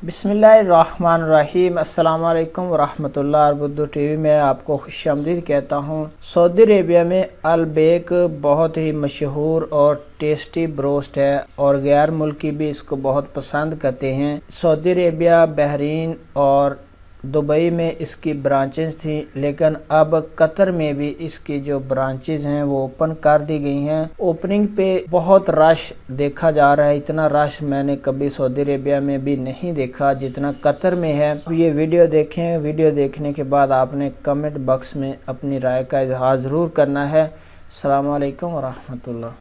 बिस्मिल्लाहिर्रहमानिर्रहीम। अस्सलाम वालेकुम वरहमतुल्लाह। बुद्दू टीवी में आपको खुशामदीद कहता हूँ। सऊदी अरेबिया में अलबेक बहुत ही मशहूर और टेस्टी ब्रोस्ट है और गैर मुल्की भी इसको बहुत पसंद करते हैं। सऊदी अरेबिया, बहरीन और दुबई में इसकी ब्रांचेस थी, लेकिन अब कतर में भी इसकी जो ब्रांचेस हैं वो ओपन कर दी गई हैं। ओपनिंग पे बहुत रश देखा जा रहा है। इतना रश मैंने कभी सऊदी अरेबिया में भी नहीं देखा जितना कतर में है। अब ये वीडियो देखें। वीडियो देखने के बाद आपने कमेंट बॉक्स में अपनी राय का इजहार ज़रूर करना है। अस्सलाम वालेकुम वरहमतुल्लाह।